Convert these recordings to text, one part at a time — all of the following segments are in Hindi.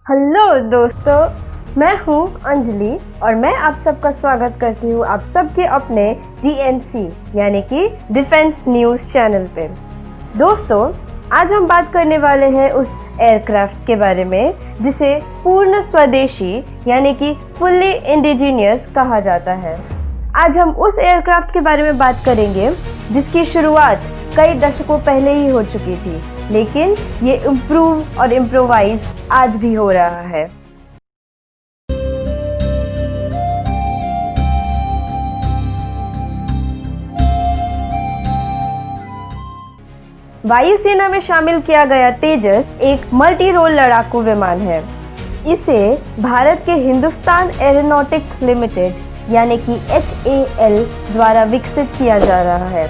हेलो दोस्तों, मैं हूँ अंजलि और मैं आप सबका स्वागत करती हूँ आप सबके अपने DNC यानी कि डिफेंस न्यूज़ चैनल पे। दोस्तों, आज हम बात करने वाले हैं उस एयरक्राफ्ट के बारे में जिसे पूर्ण स्वदेशी यानी कि फुल्ली इंडिजीनियस कहा जाता है। आज हम उस एयरक्राफ्ट के बारे में बात करेंगे जिसकी शुरुआत कई दशकों पहले ही हो चुकी थी, लेकिन ये इम्प्रूव और इम्प्रोवाइज आज भी हो रहा है। वायुसेना में शामिल किया गया तेजस एक मल्टी रोल लड़ाकू विमान है। इसे भारत के हिंदुस्तान एरोनॉटिक्स लिमिटेड यानी कि HAL द्वारा विकसित किया जा रहा है,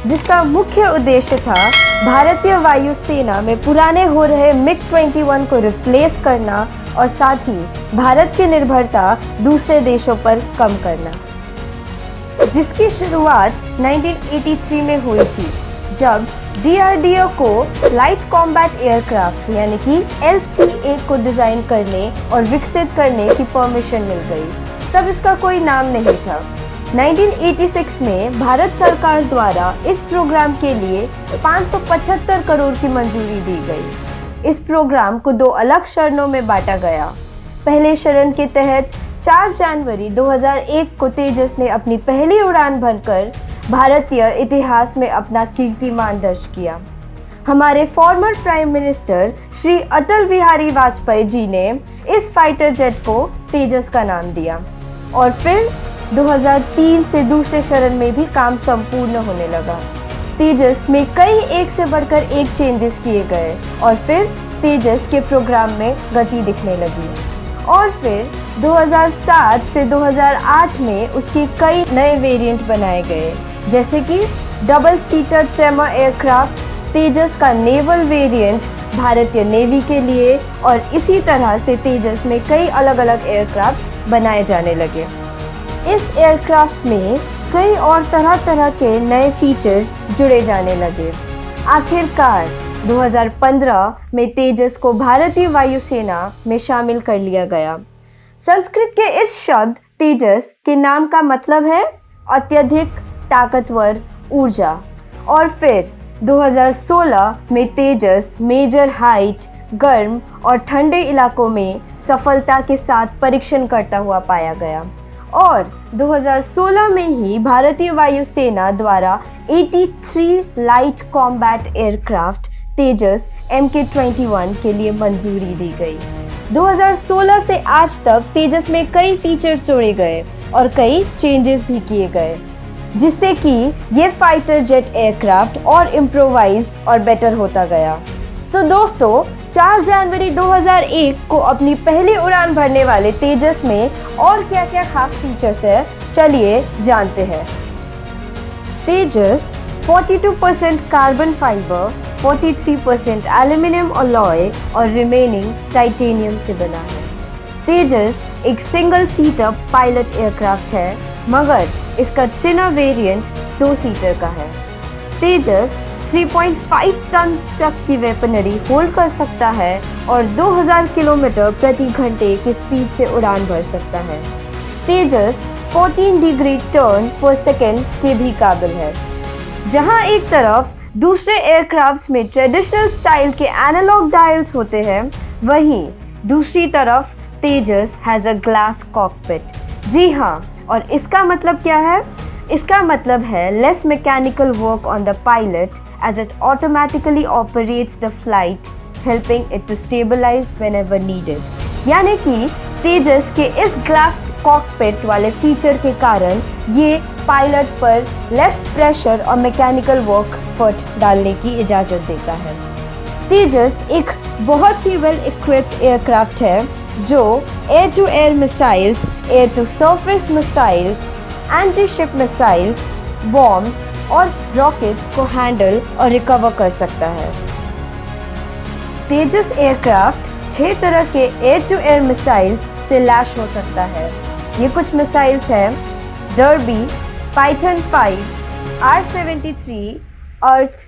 जिसका मुख्य उद्देश्य था भारतीय वायुसेना में पुराने हो रहे MiG-21 को रिप्लेस करना और साथ ही भारत की निर्भरता दूसरे देशों पर कम करना, जिसकी शुरुआत 1983 में हुई थी, जब DRDO को लाइट कॉम्बैट एयरक्राफ्ट यानी कि LCA को डिज़ाइन करने और विकसित करने की परमिशन मिल गई। तब इसका कोई नाम नहीं था। 1986 में भारत सरकार द्वारा इस प्रोग्राम के लिए 575 करोड़ की मंजूरी दी गई। इस प्रोग्राम को दो अलग चरणों में बांटा गया। पहले चरण के तहत 4 जनवरी 2001 को तेजस ने अपनी पहली उड़ान भरकर भारतीय इतिहास में अपना कीर्तिमान दर्ज किया। हमारे former prime minister Shri Atal Bihari Vajpayee ji ने इस फाइटर जेट को तेजस का नाम दिया और फिर 2003 से दूसरे चरण में भी काम संपूर्ण होने लगा। तेजस में कई एक से बढ़कर एक चेंजेस किए गए और फिर तेजस के प्रोग्राम में गति दिखने लगी और फिर 2007 से 2008 में उसके कई नए वेरिएंट बनाए गए, जैसे कि डबल सीटर ट्रेमर एयरक्राफ्ट, तेजस का नेवल वेरिएंट भारतीय नेवी के लिए, और इसी तरह से तेजस में कई अलग अलग एयरक्राफ्ट बनाए जाने लगे। इस एयरक्राफ्ट में कई और तरह तरह के नए फीचर्स जुड़े जाने लगे। आखिरकार 2015 में तेजस को भारतीय वायुसेना में शामिल कर लिया गया। संस्कृत के इस शब्द तेजस के नाम का मतलब है अत्यधिक ताकतवर ऊर्जा, और फिर 2016 में तेजस मेजर हाइट, गर्म और ठंडे इलाकों में सफलता के साथ परीक्षण करता हुआ पाया गया और 2016 में ही भारतीय वायुसेना द्वारा 83 लाइट कॉम्बैट एयरक्राफ्ट तेजस MK-21 के लिए मंजूरी दी गई। 2016 से आज तक तेजस में कई फीचर्स जोड़े गए और कई चेंजेस भी किए गए, जिससे कि ये फाइटर जेट एयरक्राफ्ट और इम्प्रोवाइज और बेटर होता गया। तो दोस्तों, 4 जनवरी 2001 को अपनी पहली उड़ान भरने वाले तेजस में और क्या क्या खास फीचर्स है, चलिए जानते हैं। तेजस 42% कार्बन फाइबर, 43% एल्यूमिनियम अलॉय और रिमेनिंग टाइटेनियम से बना है। तेजस एक सिंगल सीटर पायलट एयरक्राफ्ट है, मगर इसका चीना वेरिएंट 2 सीटर का है। तेजस 3.5 टन तक की वेपनरी होल्ड कर सकता है और 2000 किलोमीटर प्रति घंटे की स्पीड से उड़ान भर सकता है। तेजस 14 डिग्री टर्न पर सेकेंड के भी काबिल है। जहां एक तरफ दूसरे एयरक्राफ्ट्स में ट्रेडिशनल स्टाइल के एनालॉग डायल्स होते हैं, वहीं दूसरी तरफ तेजस हैज़ अ ग्लास कॉकपिट। जी हाँ, और इसका मतलब क्या है? इसका मतलब है less mechanical work on the pilot as it automatically operates the flight, helping it to stabilize whenever needed। यानी कि तेजस के इस ग्लास कॉकपिट वाले फीचर के कारण ये पायलट पर लेस प्रेशर और मैकेनिकल वर्क फुट डालने की इजाज़त देता है। तेजस एक बहुत ही वेल इक्विप्ड एयरक्राफ्ट है जो air to air missiles, air to surface missiles, anti ship missiles, bombs और रॉकेट्स को हैंडल और रिकवर कर सकता है। तेजस एयरक्राफ्ट 6 तरह के एयर टू एयर मिसाइल्स से लैश हो सकता है। ये कुछ मिसाइल्स हैं: डर्बी, पाइथन 5, R-73, अर्थ,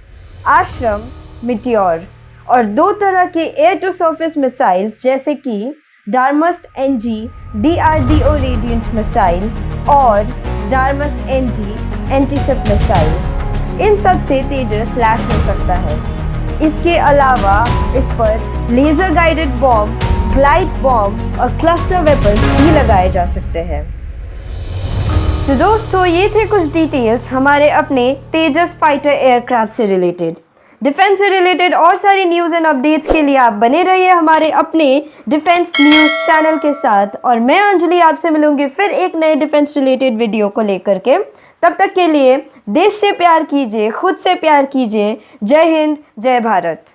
आश्रम, मिटियोर, और 2 तरह के एयर टू सरफेस मिसाइल्स जैसे कि डार्मस्ट एनजी DRDO रेडिएंट मिसाइल और डार्मस्ट एनजी एंटीसेप्ट मिसाइल, इन सब से तेजस लैश हो सकता है। इसके अलावा इस पर laser guided bomb, glide bomb और क्लस्टर वेपन भी लगाए जा सकते हैं। तो दोस्तों, ये थे कुछ डिटेल्स हमारे अपने तेजस फाइटर एयरक्राफ्ट से रिलेटेड। डिफेंस से रिलेटेड और सारी न्यूज़ एंड अपडेट्स के लिए आप बने रहिए हमारे अपने डिफेंस न्यूज़ चैनल के साथ, और मैं अंजलि आपसे मिलूंगी फिर एक नए डिफेंस रिलेटेड वीडियो को लेकर के। तब तक के लिए देश से प्यार कीजिए, खुद से प्यार कीजिए। जय हिंद, जय भारत।